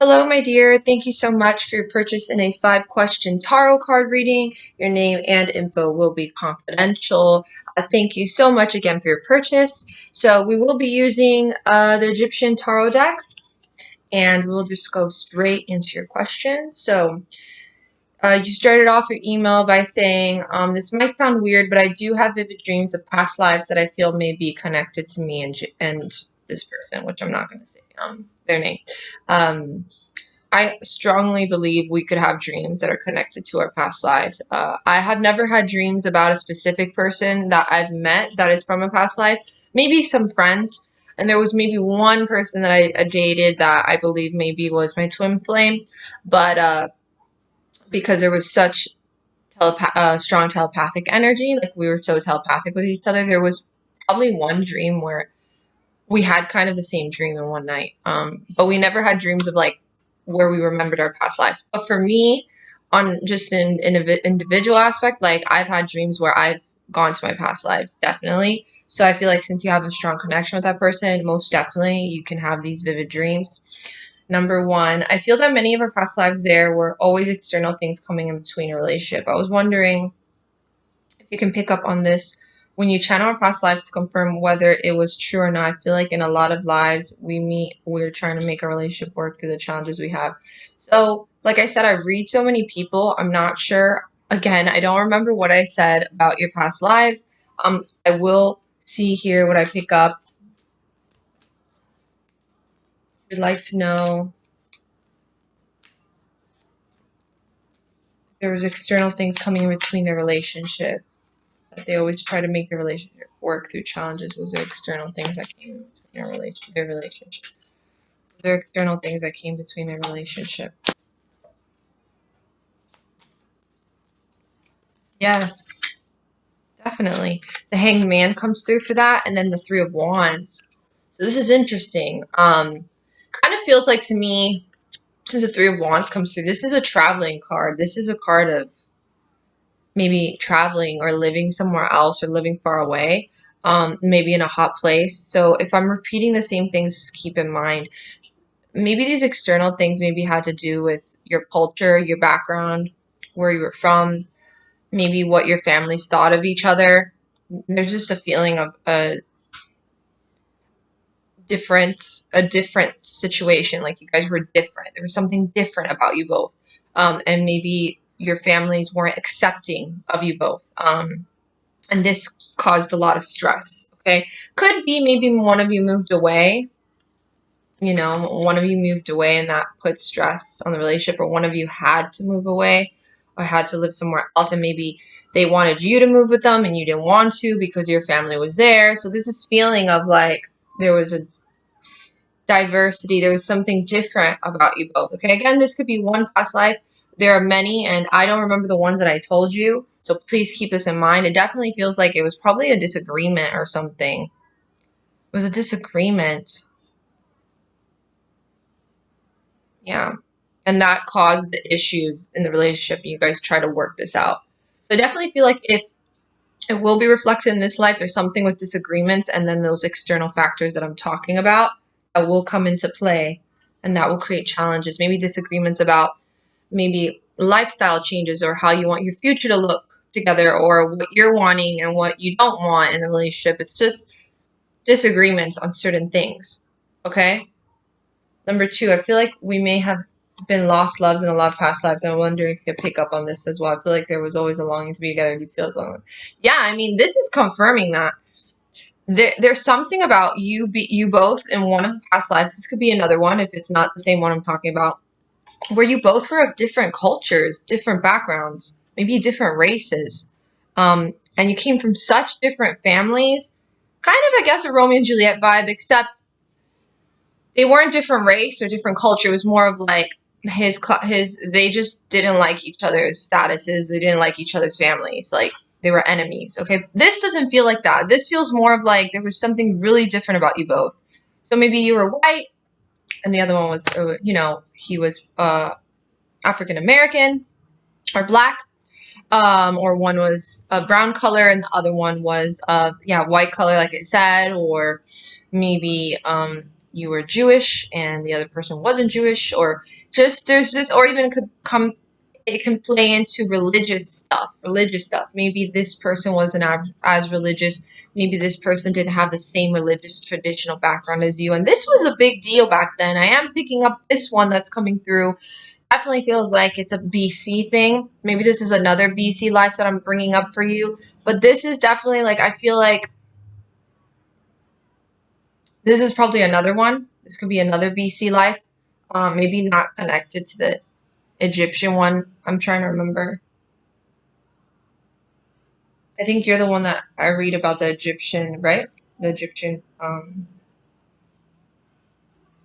Hello, my dear. Thank you so much for your purchase in a 5-question tarot card reading. Your name and info will be confidential. Thank you so much again for your purchase. So we will be using the Egyptian tarot deck, and we'll just go straight into your question. So you started off your email by saying, this might sound weird, but I do have vivid dreams of past lives that I feel may be connected to me and this person, which I'm not going to say their name. I strongly believe we could have dreams that are connected to our past lives. I have never had dreams about a specific person that I've met that is from a past life. Maybe some friends. And there was maybe one person that I dated that I believe maybe was my twin flame. But because there was such strong telepathic energy, like we were so telepathic with each other, there was probably one dream where we had kind of the same dream in one night. But we never had dreams of like where we remembered our past lives. But for me, on just an individual aspect, like I've had dreams where I've gone to my past lives, definitely. So I feel like since you have a strong connection with that person, most definitely you can have these vivid dreams. Number one, I feel that many of our past lives there were always external things coming in between a relationship. I was wondering if you can pick up on this when you channel our past lives to confirm whether it was true or not. I feel like in a lot of lives we're trying to make our relationship work through the challenges we have. So, like I said, I read so many people. I'm not sure. Again, I don't remember what I said about your past lives. I will see here what I pick up. I'd like to know if there was external things coming in between the relationship. That they always try to make the relationship work through challenges. Was there external things that came in between their relationship? Was there external things that came between their relationship? Yes, definitely. The Hanged Man comes through for that, and then the Three of Wands. So this is interesting. Kind of feels like to me, since the Three of Wands comes through, this is a traveling card. This is a card of maybe traveling or living somewhere else or living far away, maybe in a hot place. So if I'm repeating the same things, just keep in mind, maybe these external things maybe had to do with your culture, your background, where you were from, maybe what your families thought of each other. There's just a feeling of a different situation. Like you guys were different. There was something different about you both. And maybe your families weren't accepting of you both. And this caused a lot of stress. Okay. Could be maybe one of you moved away. One of you moved away and that put stress on the relationship, or one of you had to move away or had to live somewhere else, and maybe they wanted you to move with them and you didn't want to because your family was there. So there's this feeling of like there was a diversity, there was something different about you both. Okay, again, this could be one past life. There are many, and I don't remember the ones that I told you, so please keep this in mind. It definitely feels like it was probably a disagreement or something. It was a disagreement. Yeah. And that caused the issues in the relationship, and you guys try to work this out. So I definitely feel like if it will be reflected in this life, there's something with disagreements, and then those external factors that I'm talking about that will come into play, and that will create challenges. Maybe disagreements about maybe lifestyle changes or how you want your future to look together, or what you're wanting and what you don't want in the relationship. It's just disagreements on certain things. Okay? Number two, I feel like we may have been lost loves in a lot of past lives. I'm wondering if you could pick up on this as well. I feel like there was always a longing to be together. Do you feel so? Yeah, I mean, this is confirming that there's something about you both in one of the past lives. This could be another one if it's not the same one I'm talking about, where you both were of different cultures, different backgrounds, maybe different races, and you came from such different families. Kind of, I guess, a Romeo and Juliet vibe, except they weren't different race or different culture. It was more of like they just didn't like each other's statuses. They didn't like each other's families. Like they were enemies. Okay. This doesn't feel like that. This feels more of like there was something really different about you both. So maybe you were white and the other one was, he was African American or black. Or one was a brown color and the other one was white color, like it said, or maybe you were Jewish and the other person wasn't Jewish, or just there's this, or even it can play into religious stuff. Maybe this person wasn't as religious. Maybe this person didn't have the same religious traditional background as you. And this was a big deal back then. I am picking up this one that's coming through. Definitely feels like it's a BC thing. Maybe this is another BC life that I'm bringing up for you. But this is definitely like, I feel like this is probably another one. This could be another BC life. Maybe not connected to the Egyptian one. I'm trying to remember. I think you're the one that I read about the Egyptian, right? The Egyptian,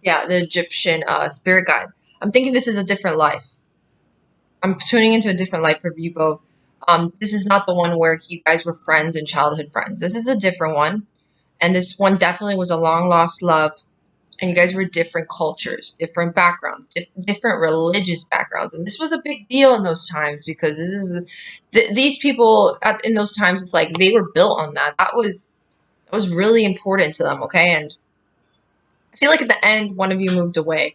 yeah, the Egyptian spirit guide. I'm thinking this is a different life. I'm tuning into a different life for you both. This is not the one where you guys were friends and childhood friends. This is a different one. And this one definitely was a long lost love. And you guys were different cultures, different backgrounds, different religious backgrounds. And this was a big deal in those times because this is these people in those times, it's like they were built on that. That was really important to them, okay? And I feel like at the end, one of you moved away.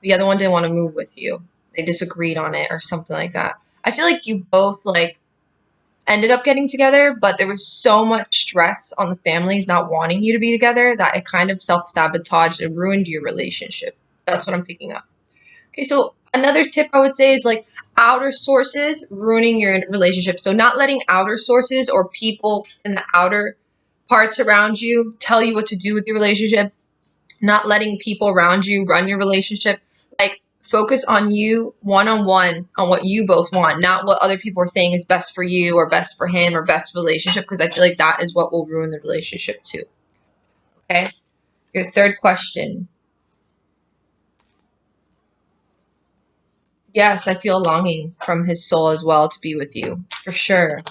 The other one didn't want to move with you. They disagreed on it or something like that. I feel like you both like ended up getting together, but there was so much stress on the families not wanting you to be together that it kind of self-sabotaged and ruined your relationship. That's what I'm picking up. Okay, so another tip I would say is like outer sources ruining your relationship. So not letting outer sources or people in the outer parts around you tell you what to do with your relationship. Not letting people around you run your relationship. Like focus on you one-on-one on what you both want, not what other people are saying is best for you or best for him or best relationship, because I feel like that is what will ruin the relationship too. Okay? Your third question. Yes, I feel longing from his soul as well to be with you, for sure.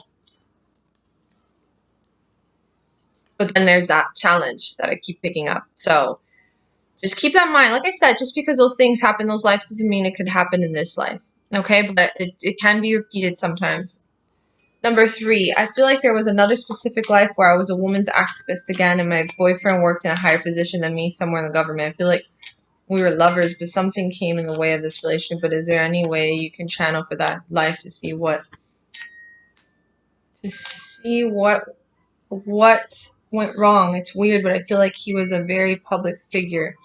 But then there's that challenge that I keep picking up. So just keep that in mind. Like I said, just because those things happen in those lives doesn't mean it could happen in this life. Okay? But it can be repeated sometimes. Number 3, I feel like there was another specific life where I was a woman's activist again and my boyfriend worked in a higher position than me somewhere in the government. I feel like we were lovers, but something came in the way of this relationship. But is there any way you can channel for that life to see what went wrong? It's weird, but I feel like he was a very public figure.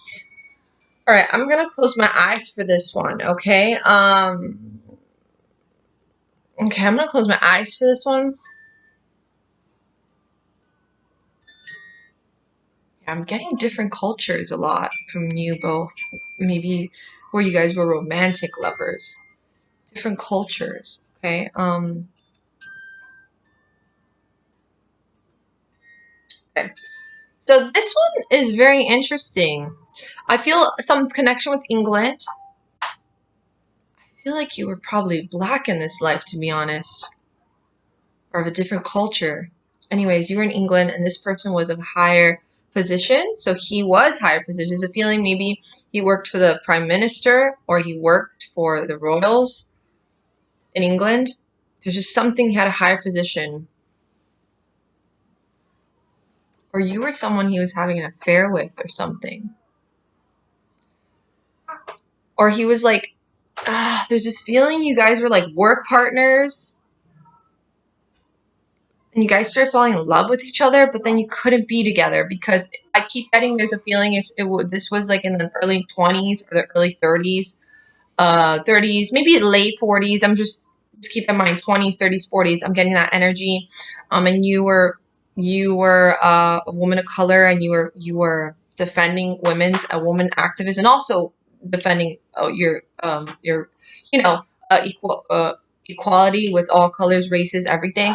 All right, I'm gonna close my eyes for this one. Okay. Okay, I'm gonna close my eyes for this one. I'm getting different cultures a lot from you both. Maybe where you guys were romantic lovers. Different cultures. Okay. Okay. So this one is very interesting. I feel some connection with England. I feel like you were probably black in this life, to be honest. Or of a different culture. Anyways, you were in England and this person was of higher position. So he was higher position. So feeling maybe he worked for the prime minister or he worked for the royals in England. There's just something he had a higher position. Or you were someone he was having an affair with or something. Or he was like, there's this feeling you guys were like work partners. And you guys started falling in love with each other, but then you couldn't be together because I keep getting there's a feeling this was like in the early 20s or the early 30s, 30s, maybe late 40s. I'm just keep in mind 20s, 30s, 40s. I'm getting that energy. And you were a woman of color and you were defending a woman activist, and also defending your equality with all colors, races, everything.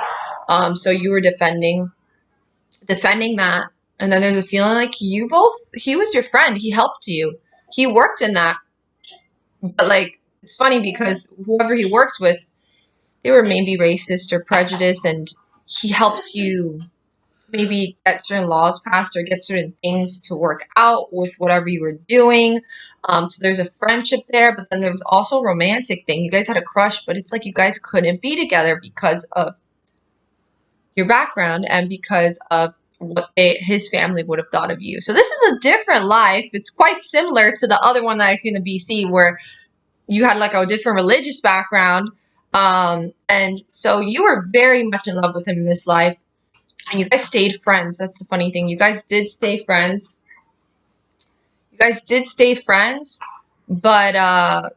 So you were defending that, and then there's a feeling like he was your friend. He helped you. He worked in that, but like it's funny because whoever he worked with, they were maybe racist or prejudiced, and he helped you maybe get certain laws passed or get certain things to work out with whatever you were doing. So there's a friendship there, but then there was also a romantic thing. You guys had a crush, but it's like you guys couldn't be together because of your background and because of what his family would have thought of you. So this is a different life. It's quite similar to the other one that I see in the BC, where you had like a different religious background. And so you were very much in love with him in this life. And you guys stayed friends. That's the funny thing. You guys did stay friends. You guys did stay friends, but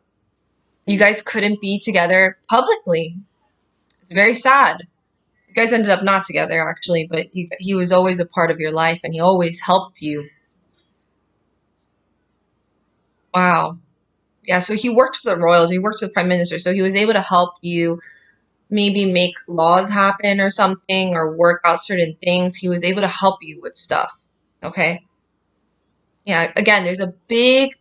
you guys couldn't be together publicly. It's very sad. You guys ended up not together, actually, but he was always a part of your life, and he always helped you. Wow. Yeah, so he worked for the royals. He worked for the prime minister, so he was able to help you maybe make laws happen or something, or work out certain things. He was able to help you with stuff. Okay? Yeah, again, there's a big,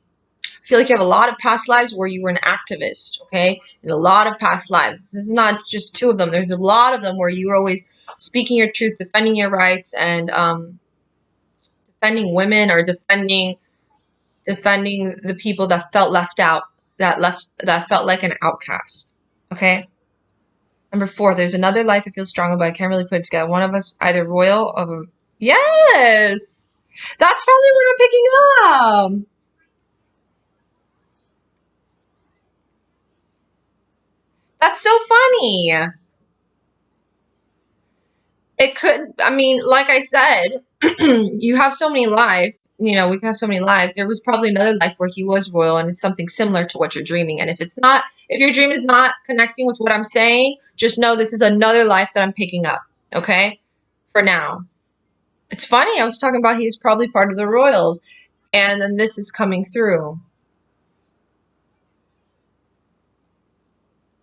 I feel like you have a lot of past lives where you were an activist, okay? In a lot of past lives. This is not just two of them. There's a lot of them where you were always speaking your truth, defending your rights, and defending women, or defending the people that felt left out, that felt like an outcast. Okay? Number 4, there's another life I feel strong about. I can't really put it together. One of us either royal or... Yes! That's probably what I'm picking up. That's so funny. It could, I mean, like I said, you have so many lives. You know, we can have so many lives. There was probably another life where he was royal, and it's something similar to what you're dreaming. And if it's not, if your dream is not connecting with what I'm saying, just know this is another life that I'm picking up. Okay? For now. It's funny. I was talking about he was probably part of the royals, and then this is coming through.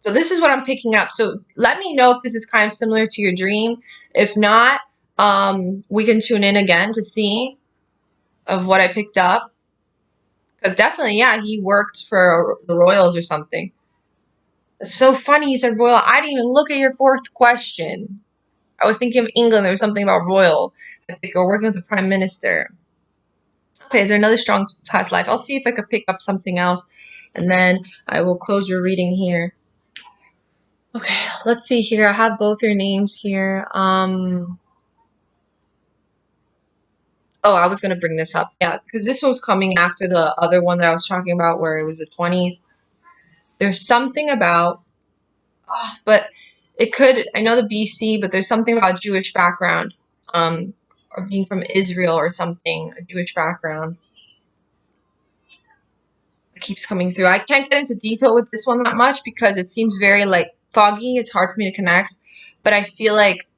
So this is what I'm picking up. So let me know if this is kind of similar to your dream. If not, we can tune in again to see of what I picked up. Because definitely, yeah, he worked for the royals or something. It's so funny you said royal. I didn't even look at your 4th question. I was thinking of England. There was something about royal. I think we're working with the prime minister. Okay, is there another strong past life? I'll see if I could pick up something else. And then I will close your reading here. Okay, let's see here. I have both your names here. Oh, I was going to bring this up. Yeah, because this was coming after the other one that I was talking about where it was the 20s. There's something about, but it could, I know the BC, but there's something about Jewish background, or being from Israel or something, a Jewish background. It keeps coming through. I can't get into detail with this one that much because it seems very like foggy. It's hard for me to connect, but I feel like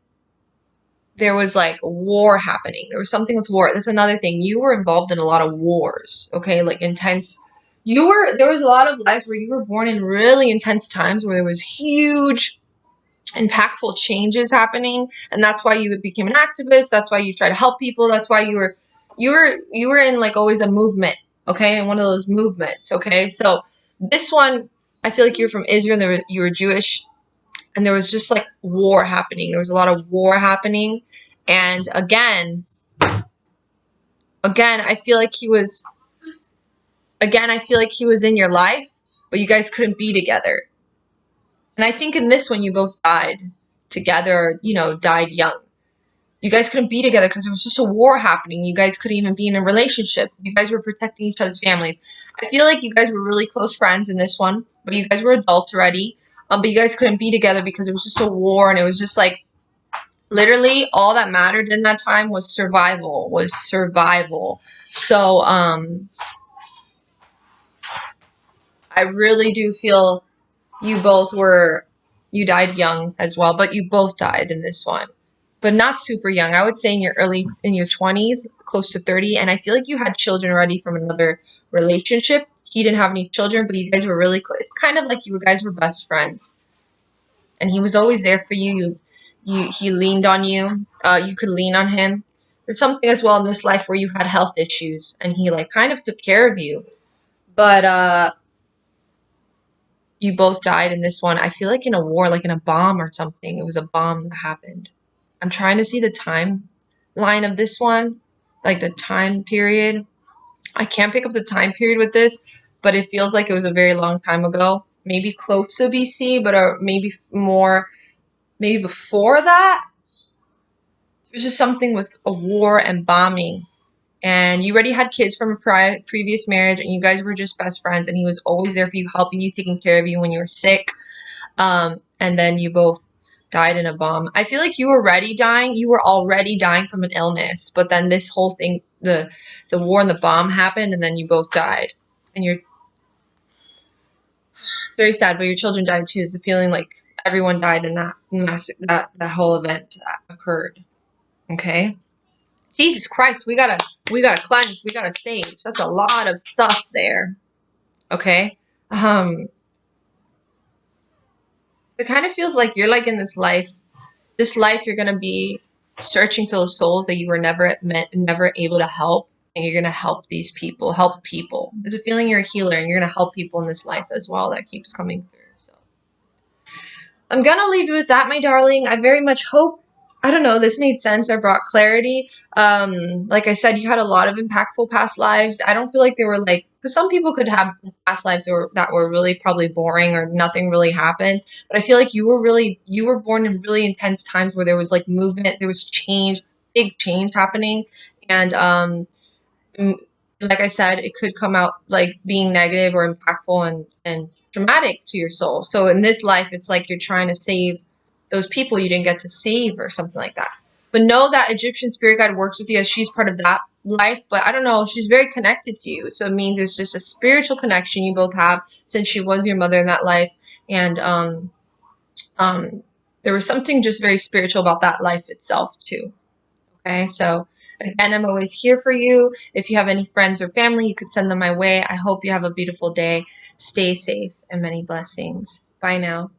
there was like war happening. There was something with war. That's another thing. You were involved in a lot of wars, okay? Like intense. There was a lot of lives where you were born in really intense times where there was huge, impactful changes happening, and that's why you became an activist. That's why you try to help people. That's why you were in like always a movement, okay? In one of those movements, okay? So this one, I feel like you're from Israel and you were Jewish, and there was just like war happening. There was a lot of war happening. And again, I feel like he was in your life, but you guys couldn't be together. And I think in this one, you both died together, you know, died young. You guys couldn't be together because there was just a war happening. You guys couldn't even be in a relationship. You guys were protecting each other's families. I feel like you guys were really close friends in this one, but you guys were adults already. But you guys couldn't be together because it was just a war, and it was just like, literally all that mattered in that time was survival, So, I really do feel you died young as well, but you both died in this one. But not super young. I would say in your 20s, close to 30, and I feel like you had children already from another relationship. He didn't have any children, but you guys were really close. It's kind of like you guys were best friends. And he was always there for you. He leaned on you. You could lean on him. There's something as well in this life where you had health issues, and he like kind of took care of you. But you both died in this one. I feel like in a war, like in a bomb or something. It was a bomb that happened. I'm trying to see the timeline of this one, like the time period. I can't pick up the time period with this, but it feels like it was a very long time ago. Maybe close to BC, but maybe more, maybe before that. there's just something with a war and bombing. And you already had kids from a previous marriage, and you guys were just best friends, and he was always there for you, helping you, taking care of you when you were sick. And then you both died in a bomb. I feel like you were already dying. You were already dying from an illness, but then this whole thing, the war and the bomb happened, and then you both died. And it's very sad, but your children died too. It's a feeling like everyone died in that whole event that occurred. Okay. Jesus Christ, we gotta cleanse, we gotta save. That's a lot of stuff there. Okay. It kind of feels like you're like in this life you're gonna be searching for those souls that you were never able to help, and you're gonna help these people, help people. There's a feeling you're a healer, and you're gonna help people in this life as well. That keeps coming through. So I'm gonna leave you with that, my darling. I very much hope, I don't know, this made sense or brought clarity. Like I said, you had a lot of impactful past lives. I don't feel like they were like, because some people could have past lives that were really probably boring or nothing really happened. But I feel like you were born in really intense times where there was like movement, there was change, big change happening. And like I said, it could come out like being negative or impactful and traumatic to your soul. So in this life, it's like you're trying to save those people you didn't get to save or something like that. But know that Egyptian spirit guide works with you as she's part of that life. But I don't know, she's very connected to you. So it means there's just a spiritual connection you both have since she was your mother in that life. And there was something just very spiritual about that life itself too. Okay, so again, I'm always here for you. If you have any friends or family, you could send them my way. I hope you have a beautiful day. Stay safe and many blessings. Bye now.